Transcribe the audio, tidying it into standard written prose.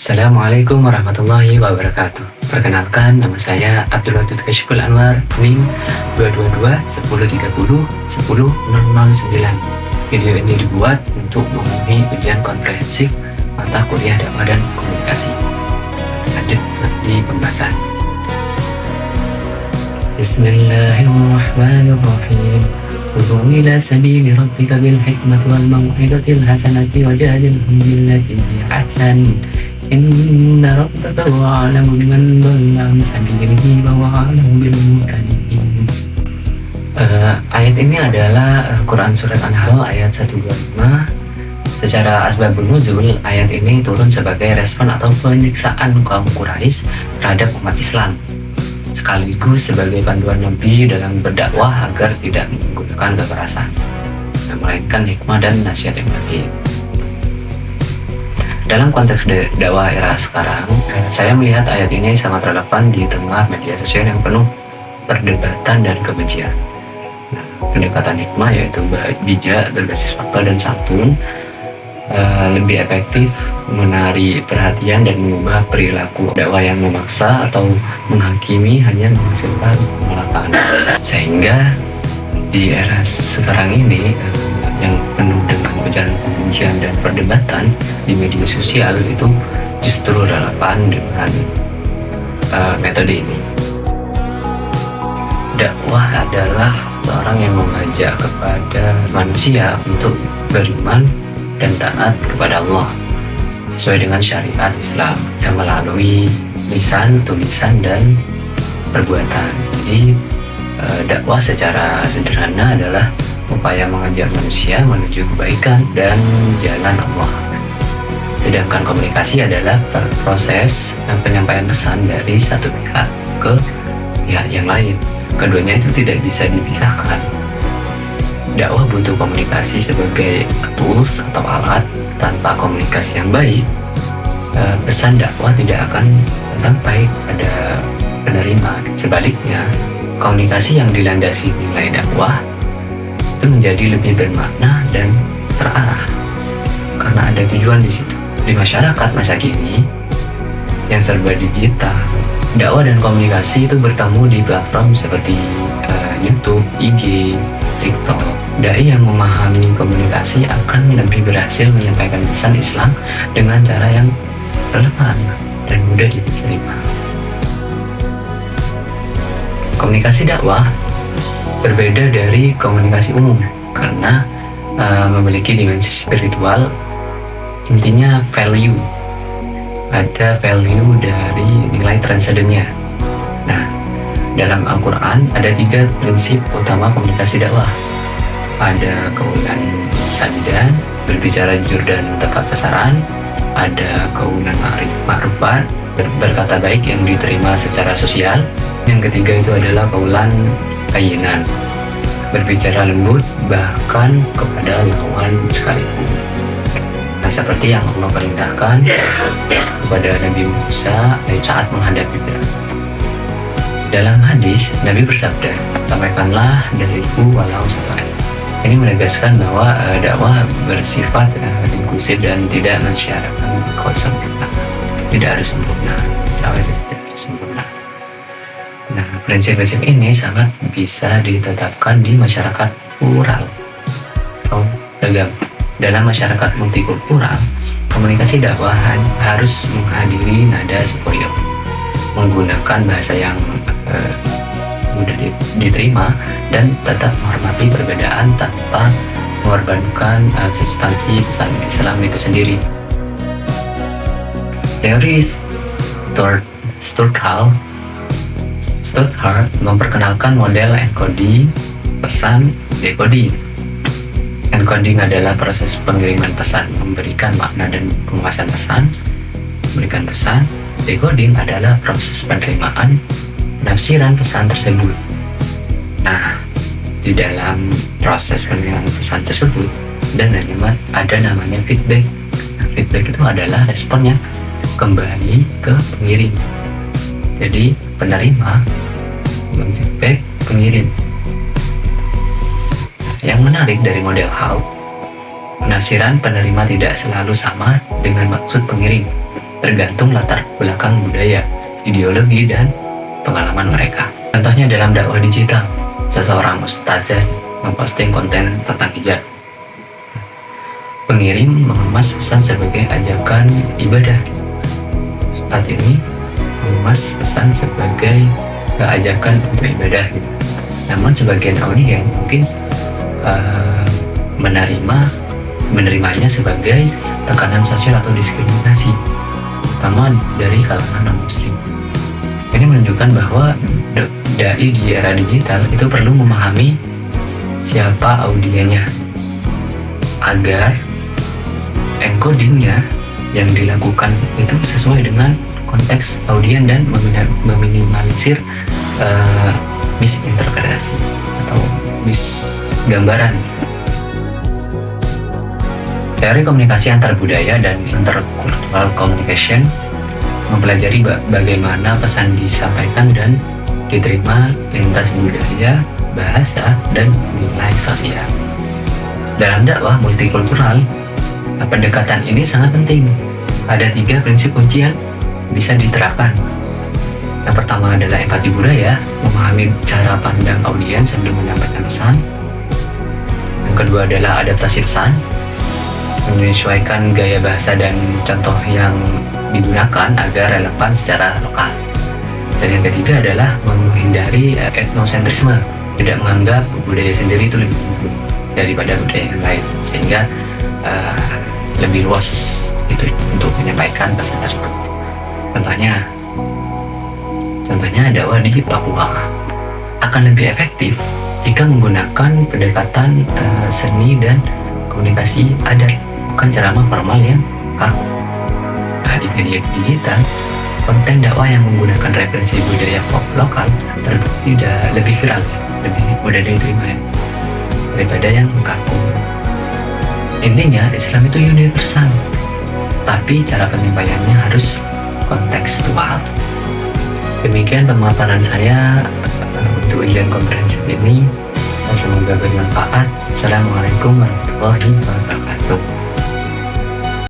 Assalamualaikum warahmatullahi wabarakatuh. Perkenalkan, nama saya Abdul Wadud Kashiful Anwar, NIM 222-1030-1009. Video ini dibuat untuk memenuhi ujian komprehensif mata kuliah dakwah dan komunikasi. Lanjut di pembahasan. Bismillahirrahmanirrahim. Ud'u ila sabili rabbika bil hikmati wal mau'izatil hasanati wajadilhum billati hi ahsan. Inna rabbaka huwa a'lamu biman dhalla an sabilihi wa huwa a'lamu bil muhtadin. Ayat ini adalah Quran Surat An-Nahl ayat 125. Secara asbabun nuzul, ayat ini turun sebagai respon atau penyiksaan kaum Quraisy terhadap umat Islam, sekaligus sebagai panduan Nabi dalam berdakwah agar tidak menggunakan kekerasan, melainkan hikmah dan nasihat yang baik. Dalam konteks dakwah era sekarang, saya melihat ayat ini sangat relevan di tengah media sosial yang penuh perdebatan dan kebencian. Pendekatan hikmah, yaitu bijak, berbasis fakta dan santun, lebih efektif menarik perhatian dan mengubah perilaku. Dakwah yang memaksa atau menghakimi hanya menghasilkan penolakan. Sehingga di era sekarang ini yang penuh dengan ujaran kebencian dan perdebatan di media sosial itu justru relevan dengan metode ini. Dakwah adalah seorang yang mengajak kepada manusia untuk beriman dan taat kepada Allah sesuai dengan syariat Islam, melalui lisan, tulisan, dan perbuatan. Jadi dakwah secara sederhana adalah upaya mengajak manusia menuju kebaikan dan jalan Allah. Sedangkan komunikasi adalah proses penyampaian pesan dari satu pihak ke pihak yang lain. Keduanya itu tidak bisa dipisahkan. Dakwah butuh komunikasi sebagai tools atau alat. Tanpa komunikasi yang baik, pesan dakwah tidak akan sampai pada penerima. Sebaliknya, komunikasi yang dilandasi nilai dakwah itu menjadi lebih bermakna dan terarah karena ada tujuan di situ. Di masyarakat masa kini yang serba digital, dakwah dan komunikasi itu bertemu di platform seperti YouTube, IG, TikTok. Dai yang memahami komunikasi akan lebih berhasil menyampaikan pesan Islam dengan cara yang relevan dan mudah diterima. Komunikasi dakwah berbeda dari komunikasi umum karena memiliki dimensi spiritual. Intinya value, ada value dari nilai transendennya. Nah, dalam Al-Quran ada 3 prinsip utama komunikasi dakwah. Ada keunggulan sadidan, berbicara jujur dan tepat sasaran. Ada keunggulan ma'rufat, berkata baik yang diterima secara sosial. Yang ketiga itu adalah kaulan kayinan, berbicara lembut bahkan kepada lawan sekalipun. Nah, seperti yang Allah perintahkan kepada Nabi Musa saat menghadapi Fir'aun. Dalam hadis, Nabi bersabda, "Sampaikanlah dariku walau satu ayat." Ini menegaskan bahwa dakwah bersifat inklusif dan tidak mensyaratkan kesempurnaan. Tidak harus sempurna. Dakwah itu tidak harus sempurna. Nah, prinsip-prinsip ini sangat bisa ditetapkan di masyarakat plural atau beragam. Dalam masyarakat multikultural, komunikasi dakwah harus menghadiri nada superior, menggunakan bahasa yang mudah diterima, dan tetap menghormati perbedaan tanpa mengorbankan substansi pesan Islam itu sendiri. Teori Stuttgart memperkenalkan model encoding, pesan, decoding. Encoding adalah proses pengiriman pesan, memberikan makna dan penguasaan pesan, memberikan pesan. Decoding adalah proses penerimaan, penafsiran pesan tersebut. Nah, di dalam proses penerimaan pesan tersebut dan ada namanya feedback. Nah, feedback itu adalah responnya kembali ke pengirim. Jadi penerima memfeedback pengirim. Yang menarik dari model Hall, penafsiran penerima tidak selalu sama dengan maksud pengirim. tergantung latar belakang budaya, ideologi, dan pengalaman mereka. Contohnya dalam dakwah digital, seseorang ustazah memposting konten tentang hijab. Pengirim mengemas pesan sebagai ajakan ibadah. Ustadz ini mengemas pesan sebagai ajakan untuk ibadah gitu. Namun sebagian audiens mungkin menerimanya sebagai tekanan sosial atau diskriminasi, terutama dari kalangan non-muslim. Ini menunjukkan bahwa dai di era digital itu perlu memahami siapa audiennya agar encodingnya yang dilakukan itu sesuai dengan konteks audien dan meminimalisir misinterpretasi atau misgambaran. Teori komunikasi antar budaya dan intercultural communication mempelajari bagaimana pesan disampaikan dan diterima lintas budaya, bahasa, dan nilai sosial. Dalam dakwah multikultural, pendekatan ini sangat penting. Ada 3 prinsip kunci yang bisa diterapkan. Yang pertama adalah empati budaya, memahami cara pandang audiens sebelum menyampaikan pesan. Yang kedua adalah adaptasi pesan, menyesuaikan gaya bahasa dan contoh yang digunakan agar relevan secara lokal. Dan yang ketiga adalah menghindari etnosentrisme, tidak menganggap budaya sendiri itu lebih unggul daripada budaya yang lain, sehingga lebih luas itu untuk menyampaikan pesan tersebut. Contohnya dakwah di Papua akan lebih efektif jika menggunakan pendekatan seni dan komunikasi adat, bukan ceramah formal yang kaku. Nah, di media digital, konten dakwah yang menggunakan referensi budaya pop lokal terbukti lebih viral, lebih mudah diterima daripada yang kaku. Intinya, Islam itu universal, tapi cara penyampaiannya harus kontekstual. Demikian pemaparan saya untuk ujian komprehensif ini. Semoga bermanfaat. Assalamualaikum warahmatullahi wabarakatuh.